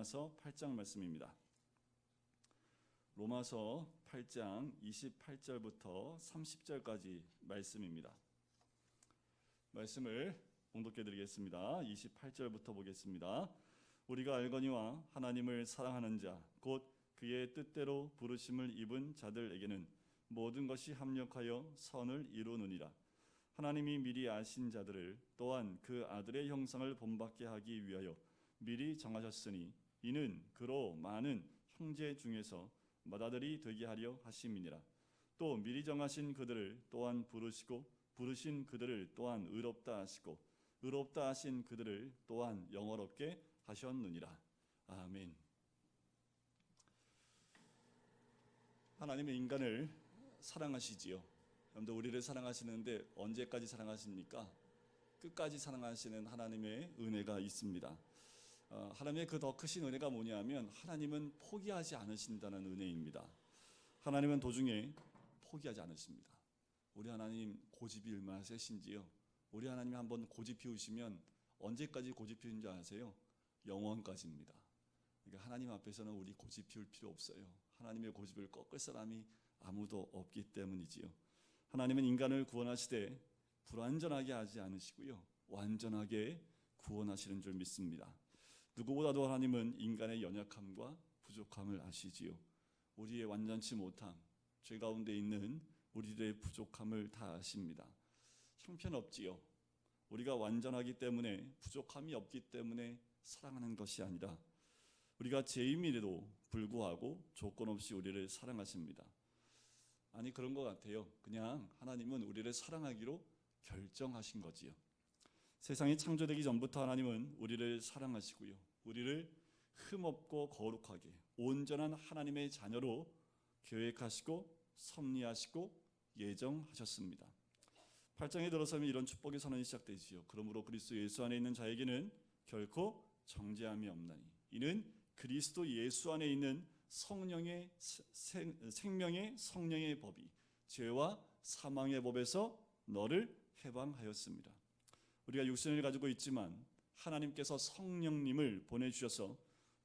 로마서 8장 말씀입니다. 로마서 8장 28절부터 30절까지 말씀입니다. 말씀을 봉독해 드리겠습니다. 28절부터 보겠습니다. 우리가 알거니와 하나님을 사랑하는 자 곧 그의 뜻대로 부르심을 입은 자들에게는 모든 것이 합력하여 선을 이루느니라. 하나님이 미리 아신 자들을 또한 그 아들의 형상을 본받게 하기 위하여 미리 정하셨으니 이는 그로 많은 형제 중에서 맏아들이 되게 하려 하심이니라. 또 미리 정하신 그들을 또한 부르시고 부르신 그들을 또한 의롭다 하시고 의롭다 하신 그들을 또한 영화롭게 하셨느니라. 아멘. 하나님의 인간을 사랑하시지요. 여러분들 우리를 사랑하시는데 언제까지 사랑하십니까? 끝까지 사랑하시는 하나님의 은혜가 있습니다. 하나님의 그 더 크신 은혜가 뭐냐면 하나님은 포기하지 않으신다는 은혜입니다. 하나님은 도중에 포기하지 않으십니다. 우리 하나님 고집이 얼마나 세신지요. 우리 하나님이 한번 고집 피우시면 언제까지 고집 피우는지 아세요? 영원까지입니다. 그러니까 하나님 앞에서는 우리 고집 피울 필요 없어요. 하나님의 고집을 꺾을 사람이 아무도 없기 때문이지요. 하나님은 인간을 구원하시되 불완전하게 하지 않으시고요, 완전하게 구원하시는 줄 믿습니다. 누구보다도 하나님은 인간의 연약함과 부족함을 아시지요. 우리의 완전치 못함, 죄 가운데 있는 우리들의 부족함을 다 아십니다. 형편없지요. 우리가 완전하기 때문에, 부족함이 없기 때문에 사랑하는 것이 아니라 우리가 죄인임에도 불구하고 조건 없이 우리를 사랑하십니다. 아니 그런 것 같아요. 그냥 하나님은 우리를 사랑하기로 결정하신 거지요. 세상이 창조되기 전부터 하나님은 우리를 사랑하시고요, 우리를 흠없고 거룩하게 온전한 하나님의 자녀로 계획하시고 섭리하시고 예정하셨습니다. 8장에 들어서면 이런 축복의 선언이 시작되지요. 그러므로 그리스도 예수 안에 있는 자에게는 결코 정죄함이 없나니 이는 그리스도 예수 안에 있는 성령의 생명의 성령의 법이 죄와 사망의 법에서 너를 해방하였습니다. 우리가 육신을 가지고 있지만 하나님께서 성령님을 보내주셔서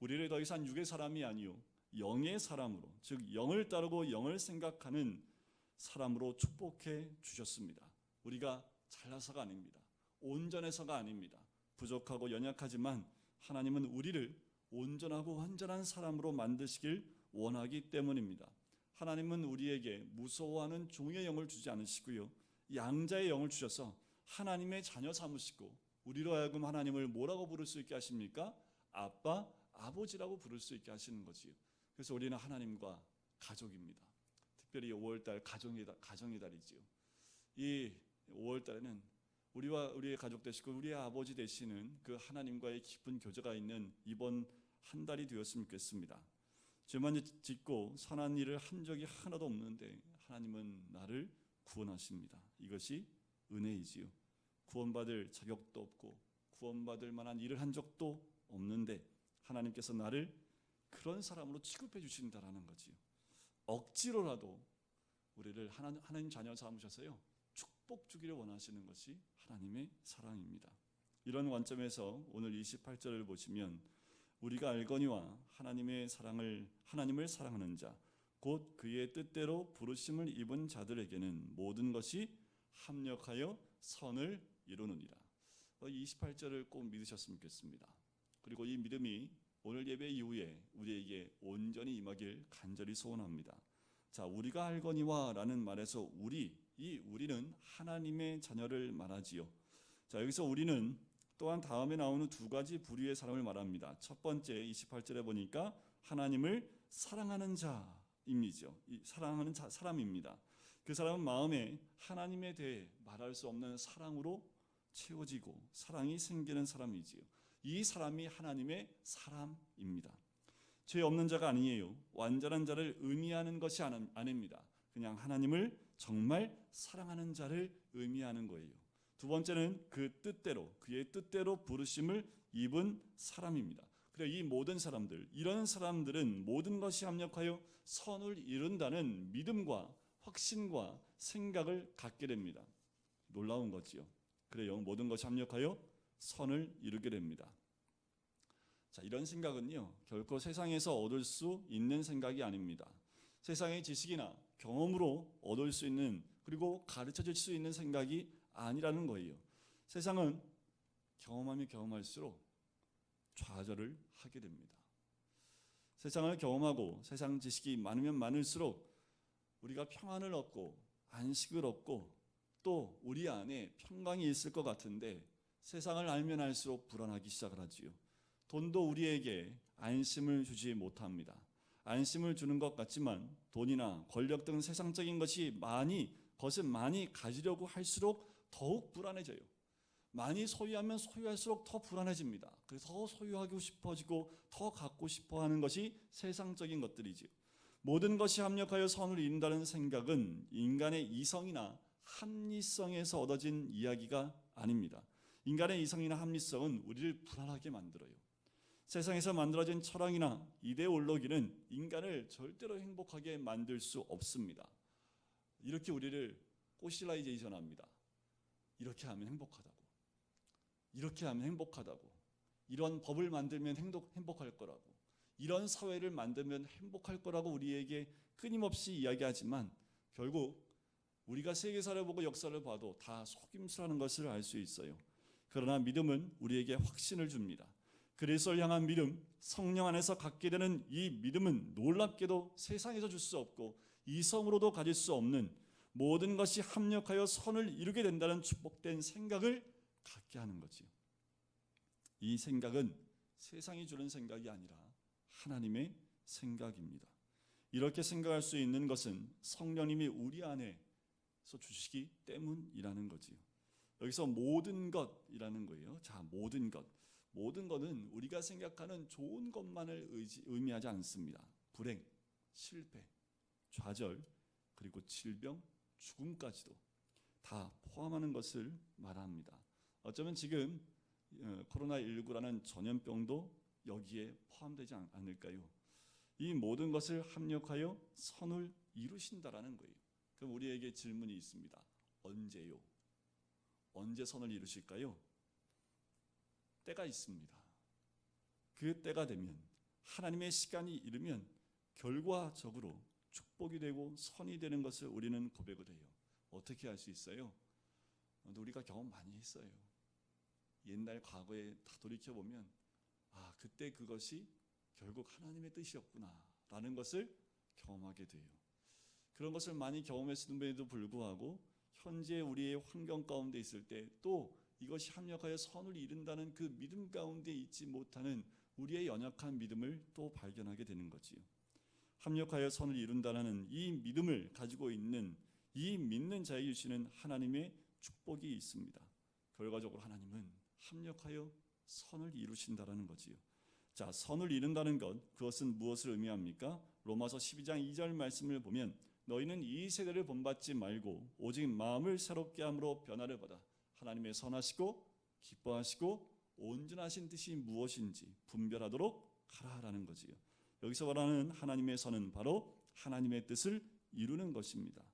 우리를 더 이상 육의 사람이 아니요 영의 사람으로, 즉 영을 따르고 영을 생각하는 사람으로 축복해 주셨습니다. 우리가 잘나서가 아닙니다. 온전해서가 아닙니다. 부족하고 연약하지만 하나님은 우리를 온전하고 완전한 사람으로 만드시길 원하기 때문입니다. 하나님은 우리에게 무서워하는 종의 영을 주지 않으시고요, 양자의 영을 주셔서 하나님의 자녀 삼으시고 우리로 하여금 하나님을 뭐라고 부를 수 있게 하십니까? 아빠, 아버지라고 부를 수 있게 하시는 거지요. 그래서 우리는 하나님과 가족입니다. 특별히 5월달 가정의 달이지요. 이 5월달에는 우리와 우리의 가족 되시고 우리의 아버지 되시는 그 하나님과의 깊은 교제가 있는 이번 한 달이 되었으면 좋겠습니다. 죄만 짓고 선한 일을 한 적이 하나도 없는데 하나님은 나를 구원하십니다. 이것이 은혜이지요. 구원받을 자격도 없고 구원받을 만한 일을 한 적도 없는데 하나님께서 나를 그런 사람으로 취급해 주신다라는 거지요. 억지로라도 우리를 하나님 자녀 삼으셔서요, 축복 주기를 원하시는 것이 하나님의 사랑입니다. 이런 관점에서 오늘 28절을 보시면 우리가 알거니와 하나님을 사랑하는 자 곧 그의 뜻대로 부르심을 입은 자들에게는 모든 것이 합력하여 선을 이루느니라. 28절을 꼭 믿으셨으면 좋겠습니다. 그리고 이 믿음이 오늘 예배 이후에 우리에게 온전히 임하길 간절히 소원합니다. 자, 우리가 알거니와 라는 말에서 우리는 하나님의 자녀를 말하지요. 자, 여기서 우리는 또한 다음에 나오는 두 가지 부류의 사람을 말합니다. 첫 번째 28절에 보니까 하나님을 사랑하는 자임이죠. 사랑하는 사람입니다. 그 사람은 마음에 하나님에 대해 말할 수 없는 사랑으로 채워지고 사랑이 생기는 사람이지요. 이 사람이 하나님의 사람입니다. 죄 없는 자가 아니에요. 완전한 자를 의미하는 것이 아닙니다. 그냥 하나님을 정말 사랑하는 자를 의미하는 거예요. 두 번째는 그 뜻대로, 그의 뜻대로 부르심을 입은 사람입니다. 그래, 이 모든 사람들, 이런 사람들은 모든 것이 합력하여 선을 이룬다는 믿음과 확신과 생각을 갖게 됩니다. 놀라운 거지요. 그래요, 모든 것이 합력하여 선을 이루게 됩니다. 자, 이런 생각은요, 결코 세상에서 얻을 수 있는 생각이 아닙니다. 세상의 지식이나 경험으로 얻을 수 있는, 그리고 가르쳐질 수 있는 생각이 아니라는 거예요. 세상은 경험하면 경험할수록 좌절을 하게 됩니다. 세상을 경험하고 세상 지식이 많으면 많을수록 우리가 평안을 얻고 안식을 얻고 또 우리 안에 평강이 있을 것 같은데, 세상을 알면 알수록 불안하기 시작을 하지요. 돈도 우리에게 안심을 주지 못합니다. 안심을 주는 것 같지만 돈이나 권력 등 세상적인 것을 많이 가지려고 할수록 더욱 불안해져요. 많이 소유하면 소유할수록 더 불안해집니다. 그래서 더 소유하고 싶어지고 더 갖고 싶어하는 것이 세상적인 것들이지요. 모든 것이 합력하여 선을 이룬다는 생각은 인간의 이성이나 합리성에서 얻어진 이야기가 아닙니다. 인간의 이성이나 합리성은 우리를 불안하게 만들어요. 세상에서 만들어진 철학이나 이데올로기는 인간을 절대로 행복하게 만들 수 없습니다. 이렇게 우리를 꼬실라이제이션합니다. 이렇게 하면 행복하다고, 이렇게 하면 행복하다고, 이런 법을 만들면 행복할 거라고, 이런 사회를 만들면 행복할 거라고 우리에게 끊임없이 이야기하지만, 결국 우리가 세계사를 보고 역사를 봐도 다 속임수라는 것을 알 수 있어요. 그러나 믿음은 우리에게 확신을 줍니다. 그리스도를 향한 믿음, 성령 안에서 갖게 되는 이 믿음은 놀랍게도 세상에서 줄 수 없고 이성으로도 가질 수 없는, 모든 것이 합력하여 선을 이루게 된다는 축복된 생각을 갖게 하는 거지요. 이 생각은 세상이 주는 생각이 아니라 하나님의 생각입니다. 이렇게 생각할 수 있는 것은 성령님이 우리 안에서 주시기 때문이라는 거지요. 여기서 모든 것이라는 거예요. 자, 모든 것은 우리가 생각하는 좋은 것만을 의미하지 않습니다. 불행, 실패, 좌절, 그리고 질병, 죽음까지도 다 포함하는 것을 말합니다. 어쩌면 지금 코로나19라는 전염병도 여기에 포함되지 않을까요? 이 모든 것을 합력하여 선을 이루신다라는 거예요. 그럼 우리에게 질문이 있습니다. 언제요? 언제 선을 이루실까요? 때가 있습니다. 그 때가 되면, 하나님의 시간이 이르면 결과적으로 축복이 되고 선이 되는 것을 우리는 고백을 해요. 어떻게 할 수 있어요? 우리가 경험 많이 했어요. 옛날 과거에 다 돌이켜보면 그때 그것이 결국 하나님의 뜻이었구나 라는 것을 경험하게 돼요. 그런 것을 많이 경험했음에도 불구하고 현재 우리의 환경 가운데 있을 때 또 이것이 합력하여 선을 이룬다는 그 믿음 가운데 있지 못하는 우리의 연약한 믿음을 또 발견하게 되는 거지요. 합력하여 선을 이룬다는 이 믿음을 가지고 있는 이 믿는 자에게 주시는 하나님의 축복이 있습니다. 결과적으로 하나님은 합력하여 선을 이루신다라는 거지요. 자, 선을 이룬다는 것, 그것은 무엇을 의미합니까? 로마서 12장 2절 말씀을 보면, 너희는 이 세대를 본받지 말고 오직 마음을 새롭게 함으로 변화를 받아 하나님의 선하시고 기뻐하시고 온전하신 뜻이 무엇인지 분별하도록 하라라는 거지요. 여기서 말하는 하나님의 선은 바로 하나님의 뜻을 이루는 것입니다.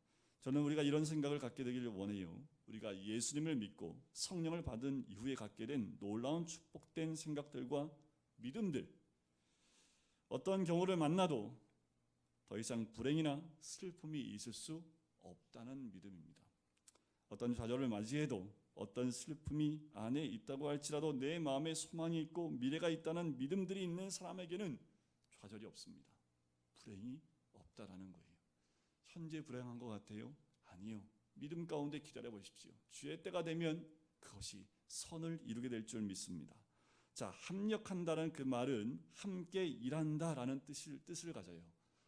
저는 우리가 이런 생각을 갖게 되기를 원해요. 우리가 예수님을 믿고 성령을 받은 이후에 갖게 된 놀라운 축복된 생각들과 믿음들, 어떤 경우를 만나도 더 이상 불행이나 슬픔이 있을 수 없다는 믿음입니다. 어떤 좌절을 맞이해도, 어떤 슬픔이 안에 있다고 할지라도 내 마음에 소망이 있고 미래가 있다는 믿음들이 있는 사람에게는 좌절이 없습니다. 불행이 없다라는 거예요. 현재 불행한 것 같아요? 아니요. 믿음 가운데 기다려 보십시오. 주의 때가 되면 그것이 선을 이루게 될 줄 믿습니다. 자, 합력한다는 그 말은 함께 일한다라는 뜻을 가져요.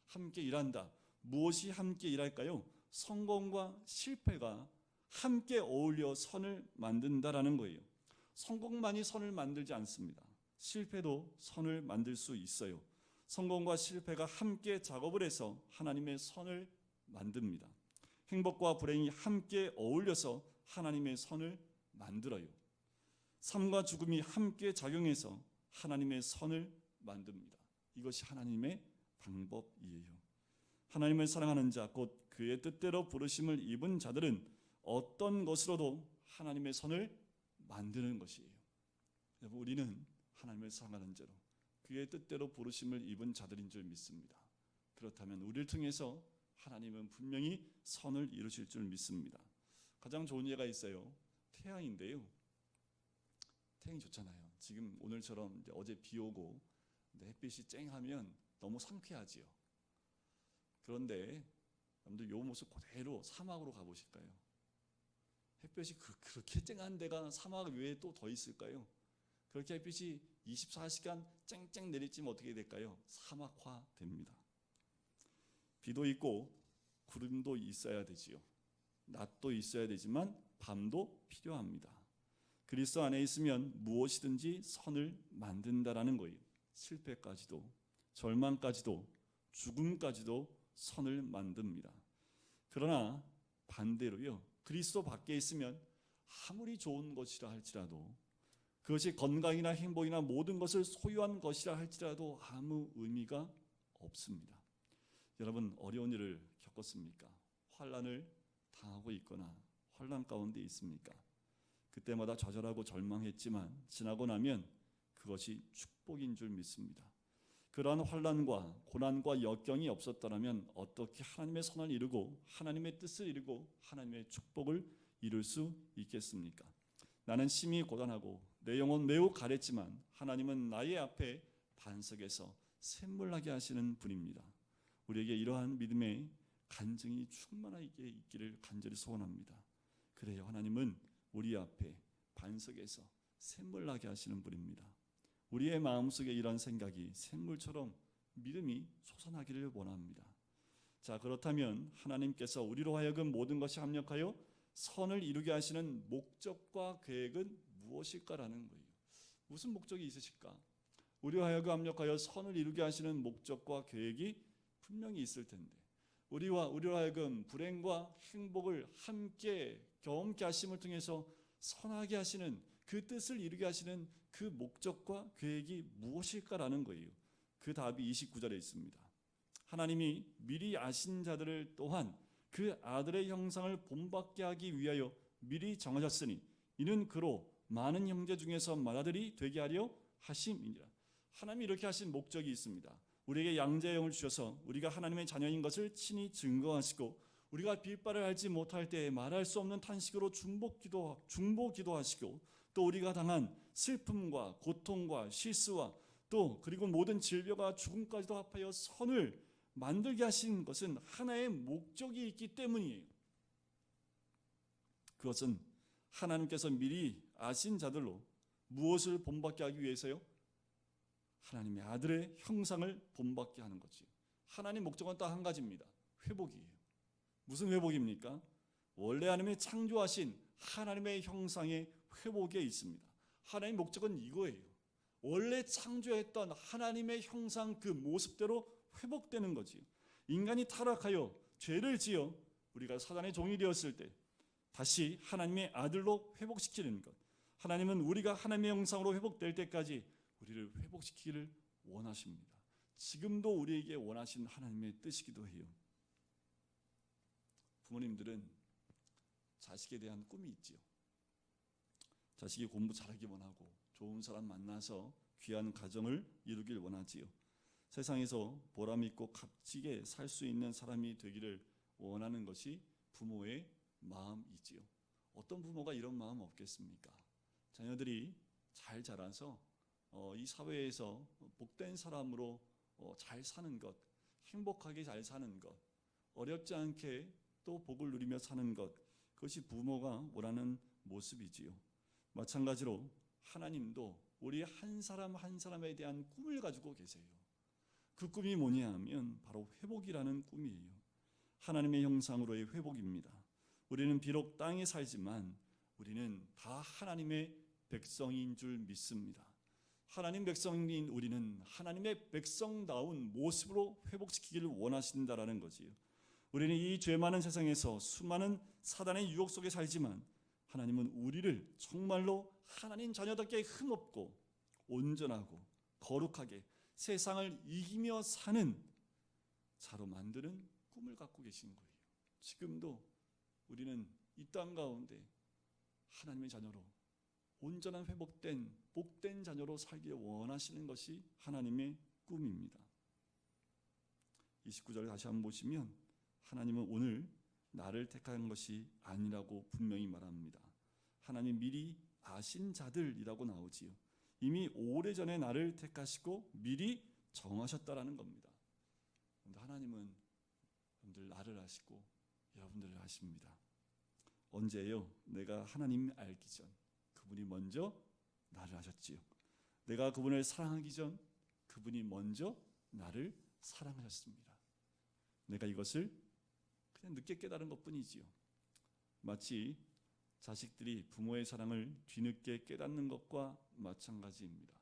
함께 일한다. 무엇이 함께 일할까요? 성공과 실패가 함께 어울려 선을 만든다라는 거예요. 성공만이 선을 만들지 않습니다. 실패도 선을 만들 수 있어요. 성공과 실패가 함께 작업을 해서 하나님의 선을 만듭니다. 행복과 불행이 함께 어울려서 하나님의 선을 만들어요. 삶과 죽음이 함께 작용해서 하나님의 선을 만듭니다. 이것이 하나님의 방법이에요. 하나님을 사랑하는 자, 곧 그의 뜻대로 부르심을 입은 자들은 어떤 것으로도 하나님의 선을 만드는 것이에요. 여러분, 우리는 하나님을 사랑하는 자로 그의 뜻대로 부르심을 입은 자들인 줄 믿습니다. 그렇다면 우리를 통해서 하나님은 분명히 선을 이루실 줄 믿습니다. 가장 좋은 예가 있어요. 태양인데요. 태양이 좋잖아요. 지금 오늘처럼 이제 어제 비 오고 햇빛이 쨍하면 너무 상쾌하지요. 그런데 여러분들 요 모습 그대로 사막으로 가보실까요? 햇볕이 그렇게 쨍한 데가 사막 외에 또 더 있을까요? 그렇게 햇빛이 24시간 쨍쨍 내리쬐면 어떻게 될까요? 사막화 됩니다. 비도 있고 구름도 있어야 되지요. 낮도 있어야 되지만 밤도 필요합니다. 그리스도 안에 있으면 무엇이든지 선을 만든다라는 거예요. 실패까지도, 절망까지도, 죽음까지도 선을 만듭니다. 그러나 반대로요, 그리스도 밖에 있으면 아무리 좋은 것이라 할지라도, 그것이 건강이나 행복이나 모든 것을 소유한 것이라 할지라도 아무 의미가 없습니다. 여러분, 어려운 일을 겪었습니까? 환난을 당하고 있거나 환난 가운데 있습니까? 그때마다 좌절하고 절망했지만 지나고 나면 그것이 축복인 줄 믿습니다. 그러한 환난과 고난과 역경이 없었더라면 어떻게 하나님의 선을 이루고 하나님의 뜻을 이루고 하나님의 축복을 이룰 수 있겠습니까? 나는 심히 고단하고 내 영혼 매우 가랬지만 하나님은 나의 앞에 반석에서 샘물나게 하시는 분입니다. 우리에게 이러한 믿음의 간증이 충만하게 있기를 간절히 소원합니다. 그래요, 하나님은 우리 앞에 반석에서 샘물나게 하시는 분입니다. 우리의 마음속에 이런 생각이 샘물처럼 믿음이 솟아나기를 원합니다. 자, 그렇다면 하나님께서 우리로 하여금 모든 것이 합력하여 선을 이루게 하시는 목적과 계획은 무엇일까라는 거예요. 무슨 목적이 있으실까? 우리로 하여금 합력하여 선을 이루게 하시는 목적과 계획이 분명히 있을 텐데, 우리로 하여금 불행과 행복을 함께 경험케 하심을 통해서 선하게 하시는 그 뜻을 이루게 하시는 그 목적과 계획이 무엇일까라는 거예요. 그 답이 29절에 있습니다. 하나님이 미리 아신 자들을 또한 그 아들의 형상을 본받게 하기 위하여 미리 정하셨으니 이는 그로 많은 형제 중에서 맏아들이 되게 하려 하심이니라. 하나님이 이렇게 하신 목적이 있습니다. 우리에게 양자의 영을 주셔서 우리가 하나님의 자녀인 것을 친히 증거하시고, 우리가 빌바를 알지 못할 때에 말할 수 없는 탄식으로 중보기도 하시고, 또 우리가 당한 슬픔과 고통과 실수와 또 그리고 모든 질병과 죽음까지도 합하여 선을 만들게 하신 것은 하나의 목적이 있기 때문이에요. 그것은 하나님께서 미리 아신 자들로 무엇을 본받게 하기 위해서요? 하나님의 아들의 형상을 본받게 하는 거지. 하나님 목적은 딱 한 가지입니다. 회복이에요. 무슨 회복입니까? 원래 하나님의 창조하신 하나님의 형상의 회복에 있습니다. 하나님의 목적은 이거예요. 원래 창조했던 하나님의 형상 그 모습대로 회복되는 거지. 인간이 타락하여 죄를 지어 우리가 사단의 종이 되었을 때 다시 하나님의 아들로 회복시키는 것. 하나님은 우리가 하나님의 형상으로 회복될 때까지 우리를 회복시키기를 원하십니다. 지금도 우리에게 원하신 하나님의 뜻이기도 해요. 부모님들은 자식에 대한 꿈이 있지요. 자식이 공부 잘하기 원하고 좋은 사람 만나서 귀한 가정을 이루길 원하지요. 세상에서 보람 있고 값지게 살 수 있는 사람이 되기를 원하는 것이 부모의 마음이지요. 어떤 부모가 이런 마음 없겠습니까? 자녀들이 잘 자라서 이 사회에서 복된 사람으로 잘 사는 것, 행복하게 잘 사는 것, 어렵지 않게 또 복을 누리며 사는 것, 그것이 부모가 원하는 모습이지요. 마찬가지로 하나님도 우리 한 사람 한 사람에 대한 꿈을 가지고 계세요. 그 꿈이 뭐냐 하면 바로 회복이라는 꿈이에요. 하나님의 형상으로의 회복입니다. 우리는 비록 땅에 살지만 우리는 다 하나님의 백성인 줄 믿습니다. 하나님 백성인 우리는 하나님의 백성다운 모습으로 회복시키기를 원하신다라는 거지요. 우리는 이 죄 많은 세상에서 수많은 사단의 유혹 속에 살지만 하나님은 우리를 정말로 하나님 자녀답게 흠없고 온전하고 거룩하게 세상을 이기며 사는 자로 만드는 꿈을 갖고 계신 거예요. 지금도 우리는 이 땅 가운데 하나님의 자녀로 온전한 회복된 복된 자녀로 살기를 원하시는 것이 하나님의 꿈입니다. 29절 다시 한번 보시면 하나님은 오늘 나를 택한 것이 아니라고 분명히 말합니다. 하나님 미리 아신 자들이라고 나오지요. 이미 오래전에 나를 택하시고 미리 정하셨다라는 겁니다. 하나님은 여러분들 나를 아시고 여러분들을 아십니다. 언제요? 내가 하나님 알기 전 그분이 먼저 나를 아셨지요. 내가 그분을 사랑하기 전 그분이 먼저 나를 사랑하셨습니다. 내가 이것을 그냥 늦게 깨달은 것뿐이지요. 마치 자식들이 부모의 사랑을 뒤늦게 깨닫는 것과 마찬가지입니다.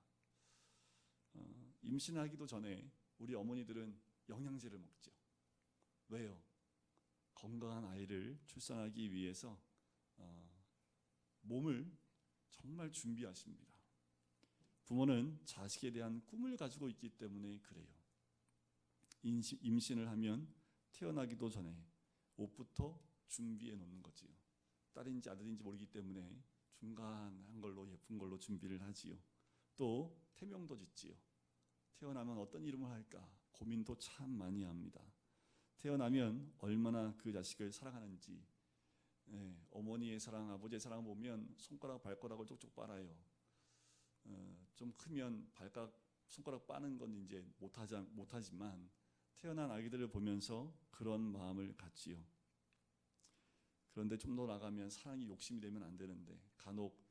임신하기도 전에 우리 어머니들은 영양제를 먹죠. 왜요? 건강한 아이를 출산하기 위해서 몸을 정말 준비하십니다. 부모는 자식에 대한 꿈을 가지고 있기 때문에 그래요. 임신을 하면 태어나기도 전에 옷부터 준비해 놓는 거지요. 딸인지 아들인지 모르기 때문에 중간한 걸로 예쁜 걸로 준비를 하지요. 또 태명도 짓지요. 태어나면 어떤 이름을 할까 고민도 참 많이 합니다. 태어나면 얼마나 그 자식을 사랑하는지, 어머니의 사랑, 아버지의 사랑 보면 손가락, 발가락을 쪽쪽 빨아요. 좀 크면 발가락, 손가락 빠는 건 이제 못하지만 태어난 아기들을 보면서 그런 마음을 갖지요. 그런데 좀 더 나가면 사랑이 욕심이 되면 안 되는데 간혹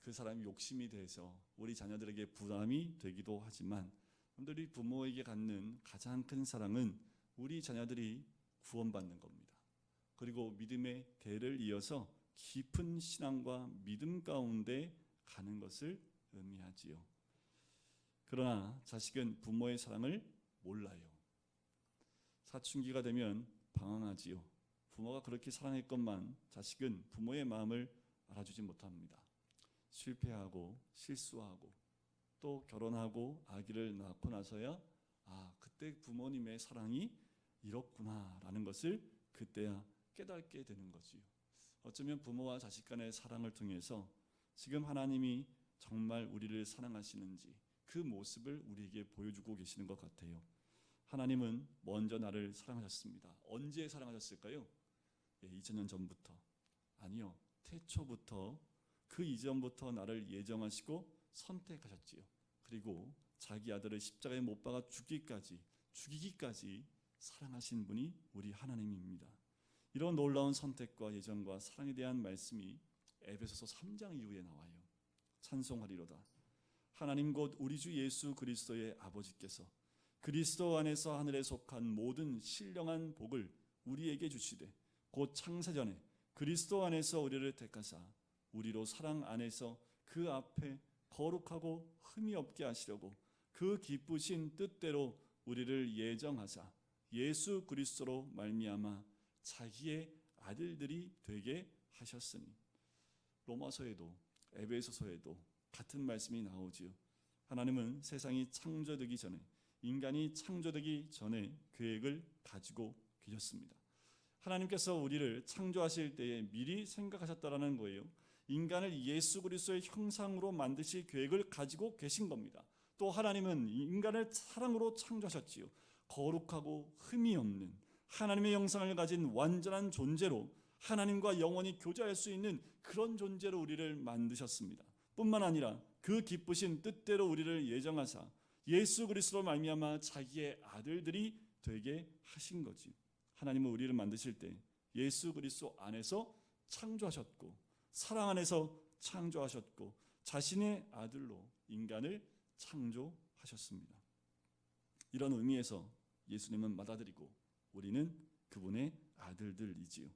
그 사람이 욕심이 돼서 우리 자녀들에게 부담이 되기도 하지만 우리 부모에게 갖는 가장 큰 사랑은 우리 자녀들이 구원받는 겁니다. 그리고 믿음의 대를 이어서 깊은 신앙과 믿음 가운데 가는 것을 의미하지요. 그러나 자식은 부모의 사랑을 몰라요. 사춘기가 되면 방황하지요. 부모가 그렇게 사랑했건만 자식은 부모의 마음을 알아주지 못합니다. 실패하고 실수하고 또 결혼하고 아기를 낳고 나서야 그때 부모님의 사랑이 이렇구나라는 것을 그때야 깨닫게 되는 거지요. 어쩌면 부모와 자식 간의 사랑을 통해서 지금 하나님이 정말 우리를 사랑하시는지 그 모습을 우리에게 보여주고 계시는 것 같아요. 하나님은 먼저 나를 사랑하셨습니다. 언제 사랑하셨을까요? 2000년 전부터. 아니요. 태초부터 그 이전부터 나를 예정하시고 선택하셨지요. 그리고 자기 아들을 십자가에 못 박아 죽이기까지 사랑하신 분이 우리 하나님입니다. 이런 놀라운 선택과 예정과 사랑에 대한 말씀이 에베소서 3장 이후에 나와요. 찬송하리로다. 하나님 곧 우리 주 예수 그리스도의 아버지께서 그리스도 안에서 하늘에 속한 모든 신령한 복을 우리에게 주시되 곧 창세전에 그리스도 안에서 우리를 택하사 우리로 사랑 안에서 그 앞에 거룩하고 흠이 없게 하시려고 그 기쁘신 뜻대로 우리를 예정하사 예수 그리스도로 말미암아 자기의 아들들이 되게 하셨으니. 로마서에도 에베소서에도 같은 말씀이 나오지요. 하나님은 세상이 창조되기 전에, 인간이 창조되기 전에 계획을 가지고 계셨습니다. 하나님께서 우리를 창조하실 때에 미리 생각하셨다라는 거예요. 인간을 예수 그리스도의 형상으로 만드실 계획을 가지고 계신 겁니다. 또 하나님은 인간을 사랑으로 창조하셨지요. 거룩하고 흠이 없는 하나님의 형상을 가진 완전한 존재로 하나님과 영원히 교제할 수 있는 그런 존재로 우리를 만드셨습니다. 뿐만 아니라 그 기쁘신 뜻대로 우리를 예정하사 예수 그리스도로 말미암아 자기의 아들들이 되게 하신 거지. 하나님은 우리를 만드실 때 예수 그리스도 안에서 창조하셨고 사랑 안에서 창조하셨고 자신의 아들로 인간을 창조하셨습니다. 이런 의미에서 예수님은 맏아들이고 우리는 그분의 아들들이지요.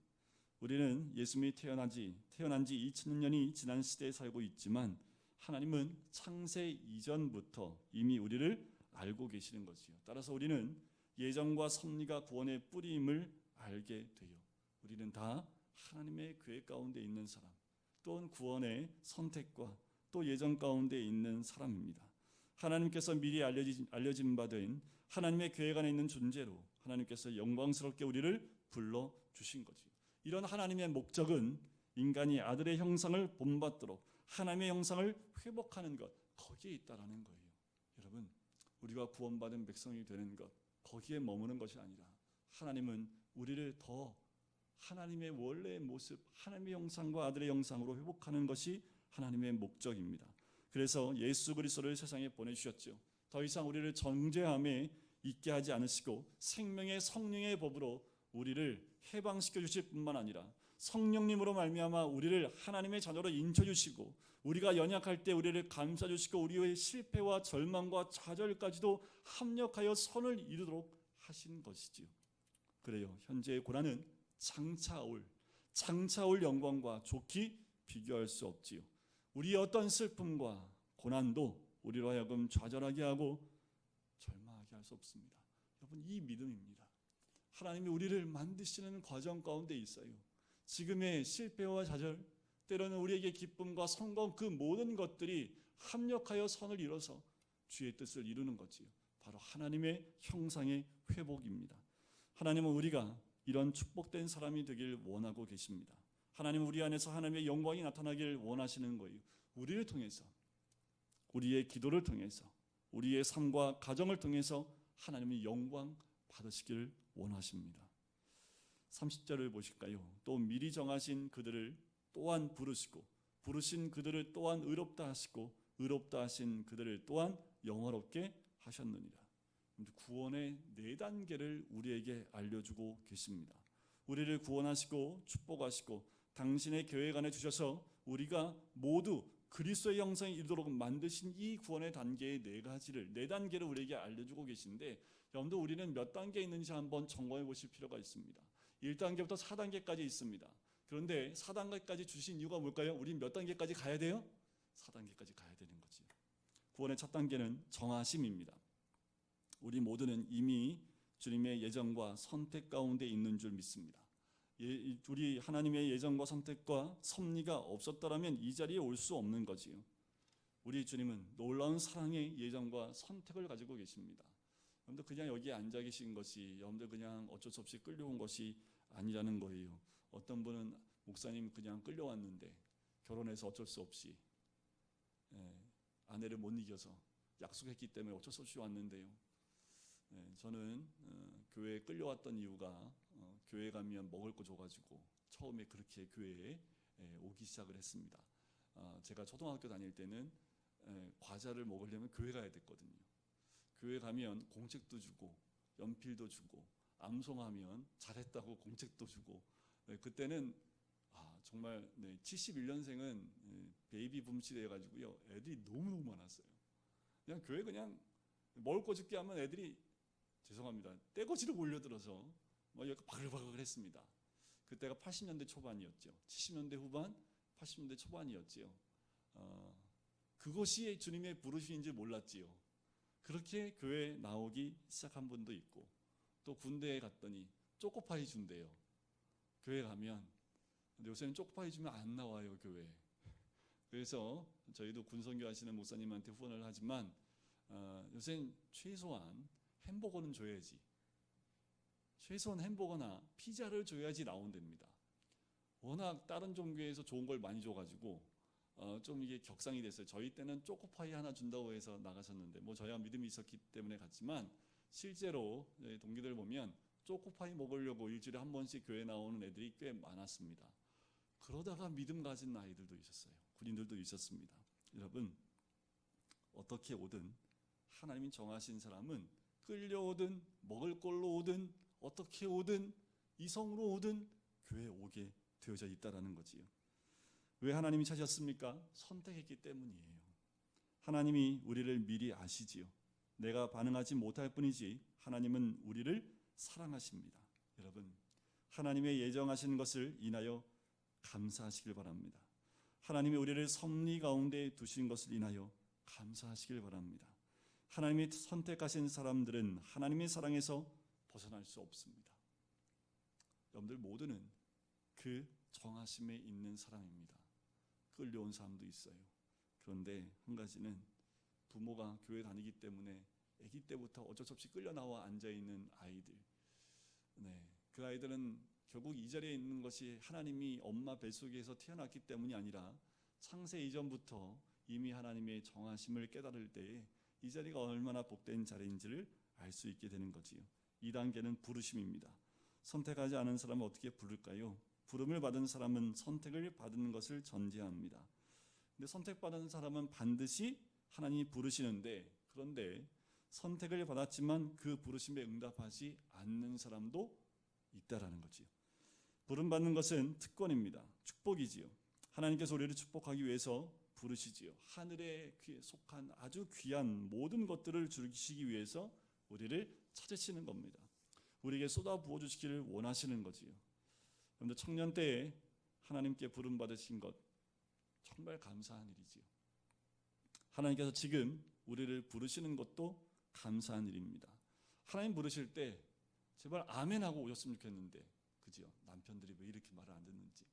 우리는 예수님이 태어난 지 2000년이 지난 시대에 살고 있지만 하나님은 창세 이전부터 이미 우리를 알고 계시는 거지요. 따라서 우리는 예정과 섭리가 구원의 뿌리임을 알게 돼요. 우리는 다 하나님의 계획 가운데 있는 사람, 또는 구원의 선택과 또 예정 가운데 있는 사람입니다. 하나님께서 미리 알려진 바 된 하나님의 계획 안에 있는 존재로 하나님께서 영광스럽게 우리를 불러주신 거지요. 이런 하나님의 목적은 인간이 아들의 형상을 본받도록 하나님의 형상을 회복하는 것, 거기에 있다라는 거예요. 여러분, 우리가 구원받은 백성이 되는 것, 거기에 머무는 것이 아니라 하나님은 우리를 더 하나님의 원래의 모습, 하나님의 형상과 아들의 형상으로 회복하는 것이 하나님의 목적입니다. 그래서 예수 그리스도를 세상에 보내주셨죠. 더 이상 우리를 정죄함에 있게 하지 않으시고 생명의 성령의 법으로 우리를 해방시켜 주실 뿐만 아니라 성령님으로 말미암아 우리를 하나님의 자녀로 인쳐주시고 우리가 연약할 때 우리를 감싸주시고 우리의 실패와 절망과 좌절까지도 합력하여 선을 이루도록 하신 것이지요. 그래요. 현재의 고난은 장차 올 영광과 좋게 비교할 수 없지요. 우리의 어떤 슬픔과 고난도 우리로 하여금 좌절하게 하고 절망하게 할 수 없습니다. 여러분, 이 믿음입니다. 하나님이 우리를 만드시는 과정 가운데 있어요. 지금의 실패와 좌절, 때로는 우리에게 기쁨과 성공, 그 모든 것들이 합력하여 선을 이뤄서 주의 뜻을 이루는 거지요. 바로 하나님의 형상의 회복입니다. 하나님은 우리가 이런 축복된 사람이 되길 원하고 계십니다. 하나님은 우리 안에서 하나님의 영광이 나타나길 원하시는 거예요. 우리를 통해서, 우리의 기도를 통해서, 우리의 삶과 가정을 통해서 하나님의 영광 받으시길 원하십니다. 30절을 보실까요? 또 미리 정하신 그들을 또한 부르시고 부르신 그들을 또한 의롭다 하시고 의롭다 하신 그들을 또한 영화롭게 하셨느니라. 구원의 4단계를 우리에게 알려주고 계십니다. 우리를 구원하시고 축복하시고 당신의 계획 안에 주셔서 우리가 모두 그리스도의 형상에 이르도록 만드신 이 구원의 단계의 4단계를 우리에게 알려주고 계신데, 여러분들 우리는 몇 단계에 있는지 한번 점검해 보실 필요가 있습니다. 1단계부터 4단계까지 있습니다. 그런데 4단계까지 주신 이유가 뭘까요? 우리 몇 단계까지 가야 돼요? 4단계까지 가야 되는 거지요. 구원의 첫 단계는 정하심입니다. 우리 모두는 이미 주님의 예정과 선택 가운데 있는 줄 믿습니다. 우리 하나님의 예정과 선택과 섭리가 없었더라면 이 자리에 올 수 없는 거지요. 우리 주님은 놀라운 사랑의 예정과 선택을 가지고 계십니다. 여러분들 그냥 여기에 앉아 계신 것이 여러분들 그냥 어쩔 수 없이 끌려온 것이 아니라는 거예요. 어떤 분은 목사님 그냥 끌려왔는데 결혼해서 어쩔 수 없이 아내를 못 이겨서 약속했기 때문에 어쩔 수 없이 왔는데요. 저는 교회에 끌려왔던 이유가 교회 가면 먹을 거 줘가지고 처음에 그렇게 교회에 오기 시작을 했습니다. 제가 초등학교 다닐 때는 과자를 먹으려면 교회 가야 됐거든요. 교회 가면 공책도 주고 연필도 주고 암송하면 잘했다고 공책도 주고, 그때는 정말 71년생은 베이비 붐 시대여가지고요, 애들이 너무너무 많았어요. 그냥 교회 그냥 먹을 거 줄게 하면 애들이 죄송합니다, 떼거지를 몰려들어서 막 이렇게 바글바글 했습니다. 그때가 80년대 초반이었죠. 70년대 후반, 80년대 초반이었지요. 그것이 주님의 부르심인지 몰랐지요. 그렇게 교회에 나오기 시작한 분도 있고, 또 군대에 갔더니 초코파이 준대요. 교회 가면. 근데 요새는 초코파이 주면 안 나와요, 교회. 그래서 저희도 군선교 하시는 목사님한테 후원을 하지만 요새는 최소한 햄버거는 줘야지, 최소한 햄버거나 피자를 줘야지 나온답니다. 워낙 다른 종교에서 좋은 걸 많이 줘가지고 좀 이게 격상이 됐어요. 저희 때는 초코파이 하나 준다고 해서 나가셨는데, 뭐 저희가 믿음이 있었기 때문에 갔지만 실제로 동기들 보면 초코파이 먹으려고 일주일에 한 번씩 교회 나오는 애들이 꽤 많았습니다. 그러다가 믿음 가진 아이들도 있었어요. 군인들도 있었습니다. 여러분, 어떻게 오든 하나님이 정하신 사람은 끌려오든 먹을 걸로 오든 어떻게 오든 이성으로 오든 교회에 오게 되어져 있다라는 거지요. 왜 하나님이 찾으셨습니까? 선택했기 때문이에요. 하나님이 우리를 미리 아시지요. 내가 반응하지 못할 뿐이지 하나님은 우리를 사랑하십니다. 여러분, 하나님의 예정하시는 것을 인하여 감사하시길 바랍니다. 하나님이 우리를 섭리 가운데 두신 것을 인하여 감사하시길 바랍니다. 하나님이 선택하신 사람들은 하나님의 사랑에서 벗어날 수 없습니다. 여러분들 모두는 그 정하심에 있는 사람입니다. 끌려온 사람도 있어요. 그런데 한 가지는 부모가 교회 다니기 때문에 아기 때부터 어쩔 수 없이 끌려 나와 앉아 있는 아이들, 그 아이들은 결국 이 자리에 있는 것이 하나님이 엄마 뱃속에서 태어났기 때문이 아니라 창세 이전부터 이미 하나님의 정하심을 깨달을 때에 이 자리가 얼마나 복된 자리인지를 알 수 있게 되는 거지요. 2단계는 부르심입니다. 선택하지 않은 사람은 어떻게 부를까요? 부름을 받은 사람은 선택을 받은 것을 전제합니다. 근데 선택받은 사람은 반드시 하나님이 부르시는데, 그런데 선택을 받았지만 그 부르심에 응답하지 않는 사람도 있다라는 거지요. 부름받는 것은 특권입니다. 축복이지요. 하나님께서 우리를 축복하기 위해서 부르시지요. 하늘에 속한 아주 귀한 모든 것들을 주시기 위해서 우리를 찾으시는 겁니다. 우리에게 쏟아 부어 주시기를 원하시는 거지요. 여러분들 청년 때에 하나님께 부름 받으신 것 정말 감사한 일이지요. 하나님께서 지금 우리를 부르시는 것도 감사한 일입니다. 하나님 부르실 때 제발 아멘 하고 오셨으면 좋겠는데, 그죠? 남편들이 왜 이렇게 말을 안 듣는지.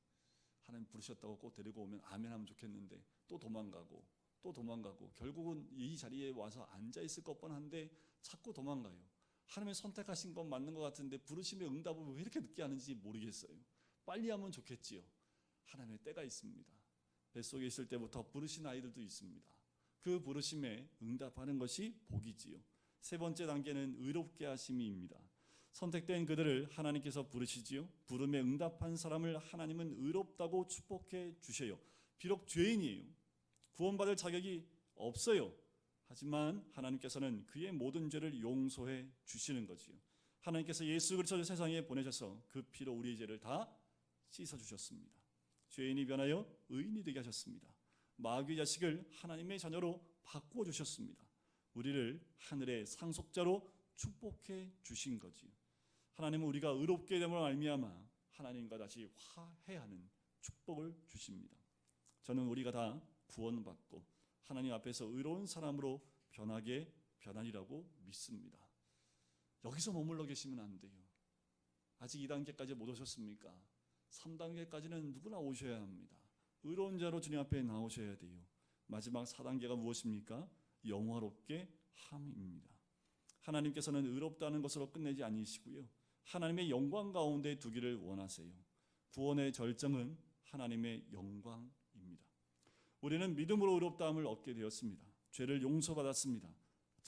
하나님 부르셨다고 꼭 데리고 오면 아멘 하면 좋겠는데 또 도망가고 결국은 이 자리에 와서 앉아 있을 것 뻔한데 자꾸 도망가요. 하나님의 선택하신 건 맞는 것 같은데 부르심의 응답을 왜 이렇게 늦게 하는지 모르겠어요. 빨리 하면 좋겠지요. 하나님의 때가 있습니다. 뱃속에 있을 때부터 부르신 아이들도 있습니다. 그 부르심에 응답하는 것이 복이지요. 세 번째 단계는 의롭게 하심이입니다. 선택된 그들을 하나님께서 부르시지요. 부름에 응답한 사람을 하나님은 의롭다고 축복해 주셔요. 비록 죄인이에요. 구원받을 자격이 없어요. 하지만 하나님께서는 그의 모든 죄를 용서해 주시는 거지요. 하나님께서 예수 그리스도를 세상에 보내셔서 그 피로 우리의 죄를 다 씻어 주셨습니다. 죄인이 변하여 의인이 되게 하셨습니다. 마귀의 자식을 하나님의 자녀로 바꾸어 주셨습니다. 우리를 하늘의 상속자로 축복해 주신 거지요. 하나님은 우리가 의롭게 됨으로 말미암아 하나님과 다시 화해하는 축복을 주십니다. 저는 우리가 다 구원받고 하나님 앞에서 의로운 사람으로 변하리라고 믿습니다. 여기서 머물러 계시면 안 돼요. 아직 2단계까지 못 오셨습니까? 3단계까지는 누구나 오셔야 합니다. 의로운 자로 주님 앞에 나오셔야 돼요. 마지막 4단계가 무엇입니까? 영화롭게 함입니다. 하나님께서는 의롭다는 것으로 끝내지 아니시고요. 하나님의 영광 가운데 두기를 원하세요. 구원의 절정은 하나님의 영광입니다. 우리는 믿음으로 의롭다함을 얻게 되었습니다. 죄를 용서받았습니다.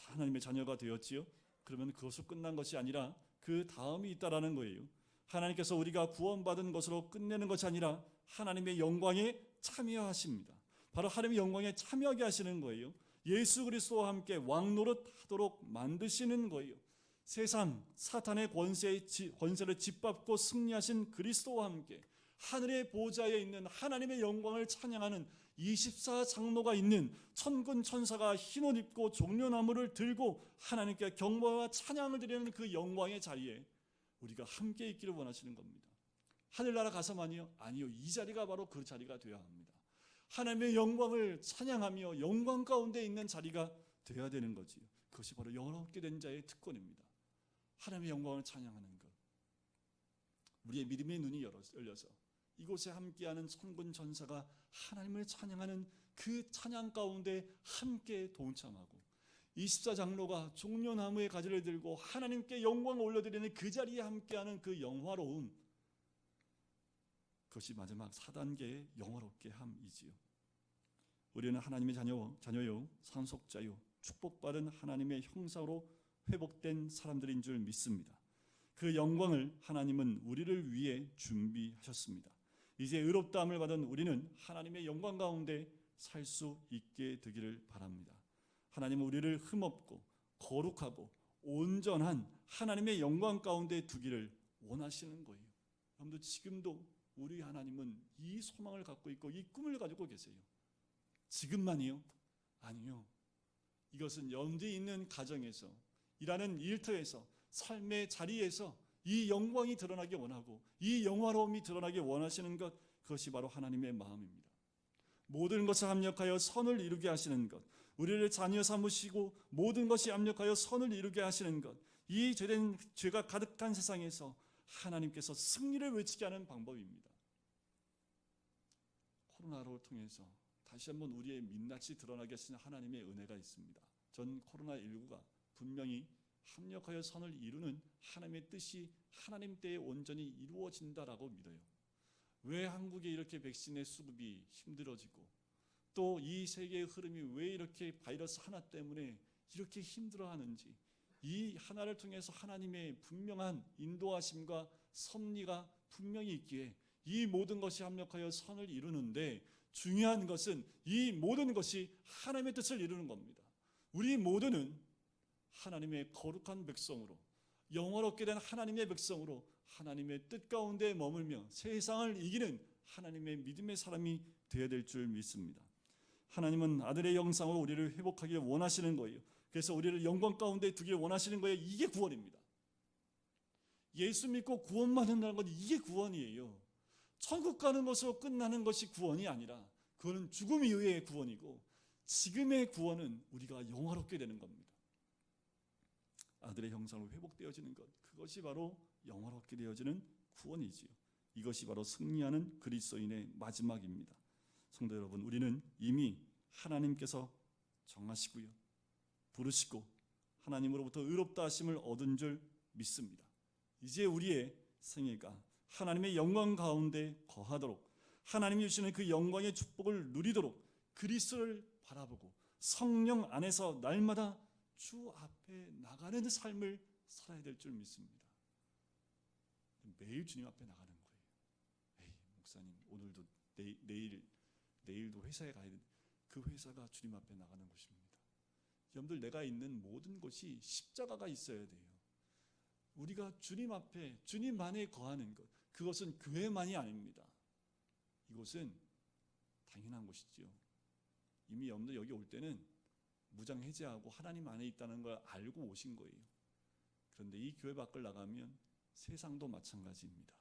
하나님의 자녀가 되었지요. 그러면 그것으로 끝난 것이 아니라 그 다음이 있다라는 거예요. 하나님께서 우리가 구원받은 것으로 끝내는 것이 아니라 하나님의 영광에 참여하십니다. 바로 하나님의 영광에 참여하게 하시는 거예요. 예수 그리스도와 함께 왕노릇하도록 만드시는 거예요. 세상 사탄의 권세를 짓밟고 승리하신 그리스도와 함께 하늘의 보좌에 있는 하나님의 영광을 찬양하는 24장로가 있는 천군 천사가 흰옷 입고 종려나무를 들고 하나님께 경배와 찬양을 드리는 그 영광의 자리에 우리가 함께 있기를 원하시는 겁니다. 하늘나라 가서만이요? 아니요. 이 자리가 바로 그 자리가 되어야 합니다. 하나님의 영광을 찬양하며 영광 가운데 있는 자리가 되어야 되는 거지요. 그것이 바로 영원롭게 된 자의 특권입니다. 하나님의 영광을 찬양하는 것. 우리의 믿음의 눈이 열려서 이곳에 함께하는 천군 천사가 하나님을 찬양하는 그 찬양 가운데 함께 동참하고 24장로가 종려나무의 가지를 들고 하나님께 영광을 올려드리는 그 자리에 함께하는 그 영화로움, 그것이 마지막 4단계의 영화롭게 함이지요. 우리는 하나님의 자녀요, 상속자요, 축복받은 하나님의 형상으로 회복된 사람들인 줄 믿습니다. 그 영광을 하나님은 우리를 위해 준비하셨습니다. 이제 의롭다함을 받은 우리는 하나님의 영광 가운데 살 수 있게 되기를 바랍니다. 하나님은 우리를 흠없고 거룩하고 온전한 하나님의 영광 가운데 두기를 원하시는 거예요. 여러분들 지금도 우리 하나님은 이 소망을 갖고 있고 이 꿈을 가지고 계세요. 지금만이요? 아니요. 이것은 염두에 있는 가정에서, 일하는 일터에서, 삶의 자리에서 이 영광이 드러나기 원하고 이 영화로움이 드러나기 원하시는 것, 그것이 바로 하나님의 마음입니다. 모든 것을 합력하여 선을 이루게 하시는 것, 우리를 자녀 삼으시고 모든 것이 합력하여 선을 이루게 하시는 것, 이 죄가 가득한 세상에서 하나님께서 승리를 외치게 하는 방법입니다. 코로나를 통해서 다시 한번 우리의 민낯이 드러나게 하시는 하나님의 은혜가 있습니다. 전 코로나19가 분명히 합력하여 선을 이루는 하나님의 뜻이 하나님 때에 온전히 이루어진다라고 믿어요. 왜 한국에 이렇게 백신의 수급이 힘들어지고 또 이 세계의 흐름이 왜 이렇게 바이러스 하나 때문에 이렇게 힘들어하는지, 이 하나를 통해서 하나님의 분명한 인도하심과 섭리가 분명히 있기에 이 모든 것이 합력하여 선을 이루는데, 중요한 것은 이 모든 것이 하나님의 뜻을 이루는 겁니다. 우리 모두는 하나님의 거룩한 백성으로, 영원롭게 된 하나님의 백성으로 하나님의 뜻 가운데 머물며 세상을 이기는 하나님의 믿음의 사람이 되어야 될 줄 믿습니다. 하나님은 아들의 형상으로 우리를 회복하길 원하시는 거예요. 그래서 우리를 영광 가운데 두길 원하시는 거예요. 이게 구원입니다. 예수 믿고 구원만 한다는 건 이게 구원이에요. 천국 가는 것으로 끝나는 것이 구원이 아니라 그거는 죽음 이후의 구원이고, 지금의 구원은 우리가 영화롭게 되는 겁니다. 아들의 형상으로 회복되어지는 것, 그것이 바로 영화롭게 되어지는 구원이지요. 이것이 바로 승리하는 그리스도인의 마지막입니다. 성도 여러분, 우리는 이미 하나님께서 정하시고요, 부르시고 하나님으로부터 의롭다 하심을 얻은 줄 믿습니다. 이제 우리의 생애가 하나님의 영광 가운데 거하도록, 하나님이 주시는 그 영광의 축복을 누리도록 그리스도를 바라보고 성령 안에서 날마다 주 앞에 나가는 삶을 살아야 될 줄 믿습니다. 매일 주님 앞에 나가는 거예요. 에이, 목사님 오늘도 내일도 회사에 가야 되는데, 그 회사가 주님 앞에 나가는 곳입니다. 여러분들, 내가 있는 모든 곳이 십자가가 있어야 돼요. 우리가 주님 앞에 주님 안에 거하는 것, 그것은 교회만이 아닙니다. 이곳은 당연한 곳이지요. 이미 여러분들 여기 올 때는 무장 해제하고 하나님 안에 있다는 걸 알고 오신 거예요. 그런데 이 교회 밖을 나가면 세상도 마찬가지입니다.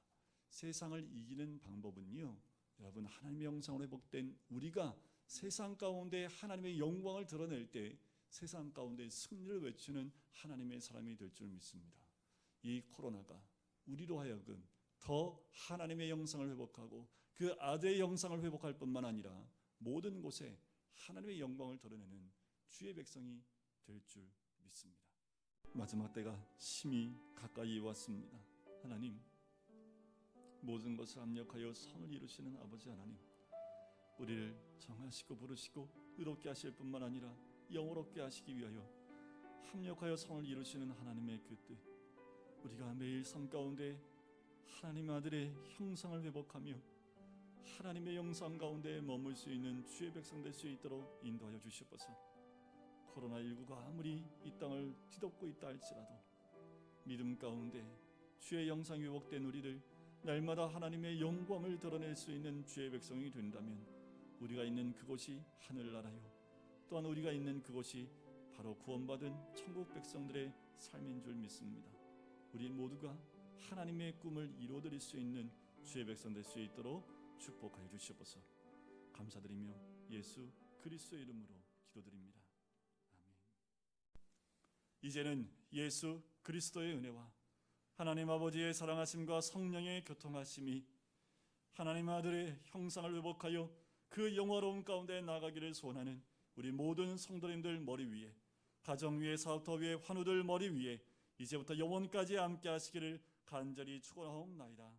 세상을 이기는 방법은요, 여러분, 하나님의 형상으로 회복된 우리가 세상 가운데 하나님의 영광을 드러낼 때 세상 가운데 승리를 외치는 하나님의 사람이 될 줄 믿습니다. 이 코로나가 우리로 하여금 더 하나님의 형상을 회복하고 그 아들의 형상을 회복할 뿐만 아니라 모든 곳에 하나님의 영광을 드러내는 주의 백성이 될 줄 믿습니다. 마지막 때가 심히 가까이 왔습니다. 하나님, 모든 것을 합력하여 선을 이루시는 아버지 하나님, 우리를 정하시고 부르시고 의롭게 하실 뿐만 아니라 영원롭게 하시기 위하여 합력하여 선을 이루시는 하나님의 그 뜻, 우리가 매일 삶 가운데 하나님 아들의 형상을 회복하며 하나님의 영상 가운데 머물 수 있는 주의 백성 될 수 있도록 인도하여 주시옵소서. 코로나19가 아무리 이 땅을 뒤덮고 있다 할지라도 믿음 가운데 주의 영상이 회복된 우리들, 날마다 하나님의 영광을 드러낼 수 있는 주의 백성이 된다면 우리가 있는 그곳이 하늘나라요, 또한 우리가 있는 그곳이 바로 구원받은 천국 백성들의 삶인 줄 믿습니다. 우리 모두가 하나님의 꿈을 이루어드릴 수 있는 주의 백성 될 수 있도록 축복하여 주시옵소서. 감사드리며 예수 그리스도의 이름으로 기도드립니다. 아멘. 이제는 예수 그리스도의 은혜와 하나님 아버지의 사랑하심과 성령의 교통하심이 하나님 아들의 형상을 회복하여 그 영화로운 가운데 나가기를 소원하는 우리 모든 성도님들 머리 위에, 가정 위에, 사업터 위에, 환우들 머리 위에 이제부터 영원까지 함께 하시기를 간절히 축원하옵나이다.